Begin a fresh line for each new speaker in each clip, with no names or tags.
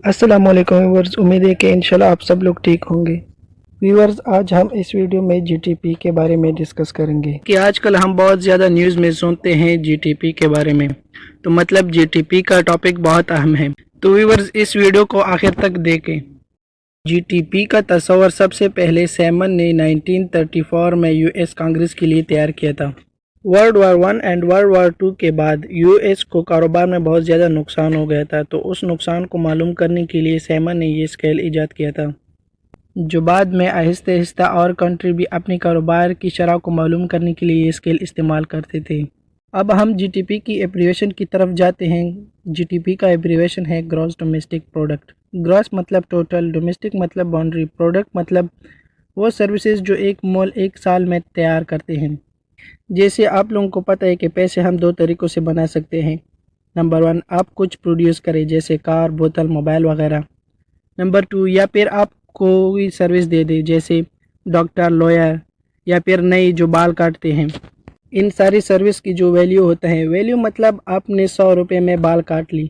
अस्सलाम वालेकुम व्यूअर्स, उम्मीद है कि इंशाल्लाह आप सब लोग ठीक होंगे। व्यूअर्स, आज हम इस वीडियो में जीटीपी के बारे में डिस्कस करेंगे कि आजकल हम बहुत ज़्यादा न्यूज़ में सुनते हैं जीटीपी के बारे में, तो मतलब जीटीपी का टॉपिक बहुत अहम है। तो व्यूअर्स, इस वीडियो को आखिर तक देखें। जीटीपी का तस्वर सबसे पहले सैमन ने 1934 में यूएस कांग्रेस के लिए तैयार किया था। World war 1 and world war 2 के बाद यूएस को कारोबार में बहुत ज़्यादा नुकसान हो गया था, तो उस नुकसान को मालूम करने के लिए सैमन ने ये स्केल ईजाद किया था, जो बाद में आहिस्ता आहिस्ता और कंट्री भी अपने कारोबार की शरह को मालूम करने के लिए ये स्केल इस्तेमाल करते थे। अब हम जीटीपी की एब्रीवेशन की तरफ जाते हैं। जीटीपी का एब्रीवेशन है ग्रॉस डोमेस्टिक प्रोडक्ट। ग्रॉस मतलब टोटल, डोमेस्टिक मतलब बाउंड्री, प्रोडक्ट मतलब वो सर्विसेज जो एक मॉल एक साल में तैयार करते हैं। जैसे आप लोगों को पता है कि पैसे हम दो तरीक़ों से बना सकते हैं। नंबर 1, आप कुछ प्रोड्यूस करें जैसे कार, बोतल, मोबाइल वगैरह। नंबर 2, या फिर आप कोई सर्विस दे दे जैसे डॉक्टर, लॉयर, या फिर नई जो बाल काटते हैं। इन सारी सर्विस की जो वैल्यू होता है, वैल्यू मतलब आपने 100 रुपये में बाल काट ली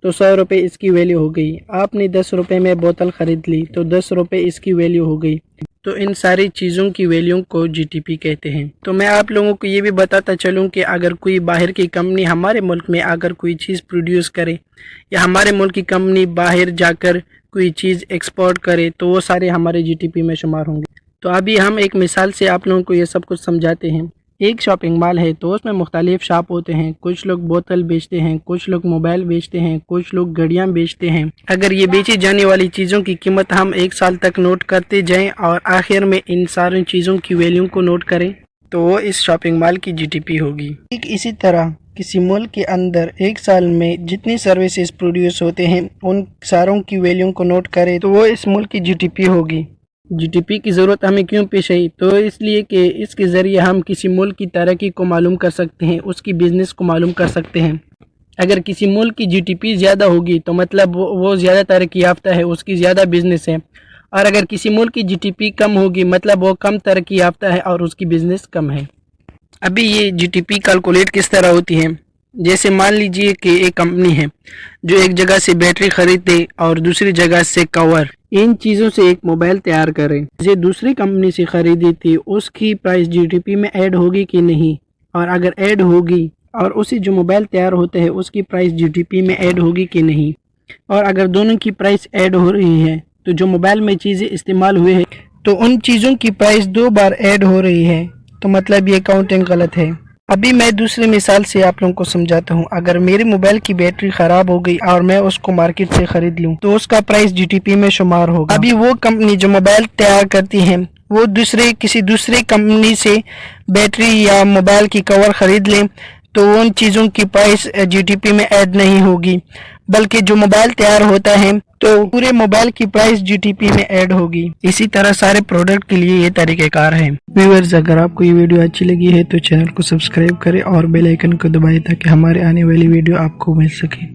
तो 100 रुपये इसकी वैल्यू हो गई। आपने 10 रुपये में बोतल ख़रीद ली तो 10 रुपये इसकी वैल्यू हो गई। तो इन सारी चीज़ों की वैल्यू को जीटीपी कहते हैं। तो मैं आप लोगों को ये भी बताता चलूँ कि अगर कोई बाहर की कंपनी हमारे मुल्क में अगर कोई चीज़ प्रोड्यूस करे या हमारे मुल्क की कंपनी बाहर जाकर कोई चीज़ एक्सपोर्ट करे तो वो सारे हमारे जीटीपी में शुमार होंगे। तो अभी हम एक मिसाल से आप लोगों को ये सब कुछ समझाते हैं। एक शॉपिंग मॉल है तो उसमें मुख्तलिफ शॉप होते हैं। कुछ लोग बोतल बेचते हैं, कुछ लोग मोबाइल बेचते हैं, कुछ लोग घड़ियाँ बेचते हैं। अगर ये बेची जाने वाली चीज़ों की कीमत हम एक साल तक नोट करते जाएं और आखिर में इन सारी चीज़ों की वैल्यू को नोट करें तो वो इस शॉपिंग मॉल की जीटीपी होगी। ठीक इसी तरह किसी मुल्क के अंदर एक साल में जितनी सर्विसेज प्रोड्यूस होते हैं उन सारों की वैल्यू को नोट करें तो वो इस मुल्क की जीटीपी होगी। जीटीपी की ज़रूरत हमें क्यों पेश आई? तो इसलिए कि इसके ज़रिए हम किसी मुल्क की तरक्की को मालूम कर सकते हैं, उसकी बिज़नेस को मालूम कर सकते हैं। अगर किसी मुल्क की जीटीपी ज़्यादा होगी तो मतलब वो ज़्यादा तरक्की याफ्ता है, उसकी ज़्यादा बिज़नेस है। और अगर किसी मुल्क की जीटीपी कम होगी मतलब वो कम तरक्की याफ्ता है और उसकी बिज़नेस कम है। अभी ये जीटीपी कैलकुलेट किस तरह होती है? जैसे मान लीजिए कि एक कंपनी है जो एक जगह से बैटरी खरीदे और दूसरी जगह से कवर, इन चीज़ों से एक मोबाइल तैयार करें। जो दूसरी कंपनी से ख़रीदी थी उसकी प्राइस जीटीपी में ऐड होगी कि नहीं, और अगर ऐड होगी और उसी जो मोबाइल तैयार होते हैं उसकी प्राइस जीटीपी में ऐड होगी कि नहीं, और अगर दोनों की प्राइस ऐड हो रही है तो जो मोबाइल में चीज़ें इस्तेमाल हुए हैं तो उन चीज़ों की प्राइस 2 बार ऐड हो रही है, तो मतलब ये काउंटिंग गलत है। अभी मैं दूसरी मिसाल से आप लोगों को समझाता हूँ। अगर मेरे मोबाइल की बैटरी ख़राब हो गई और मैं उसको मार्केट से ख़रीद लूँ तो उसका प्राइस जीटीपी में शुमार होगा। अभी वो कंपनी जो मोबाइल तैयार करती है वो किसी दूसरे कंपनी से बैटरी या मोबाइल की कवर ख़रीद लें तो उन चीज़ों की प्राइस जीटीपी में ऐड नहीं होगी, बल्कि जो मोबाइल तैयार होता है तो पूरे मोबाइल की प्राइस जीटीपी में ऐड होगी। इसी तरह सारे प्रोडक्ट के लिए ये तरीक़ेकार है। व्यूअर्स, अगर आपको ये वीडियो अच्छी लगी है तो चैनल को सब्सक्राइब करें और बेल आइकन को दबाएं ताकि हमारे आने वाली वीडियो आपको मिल सके।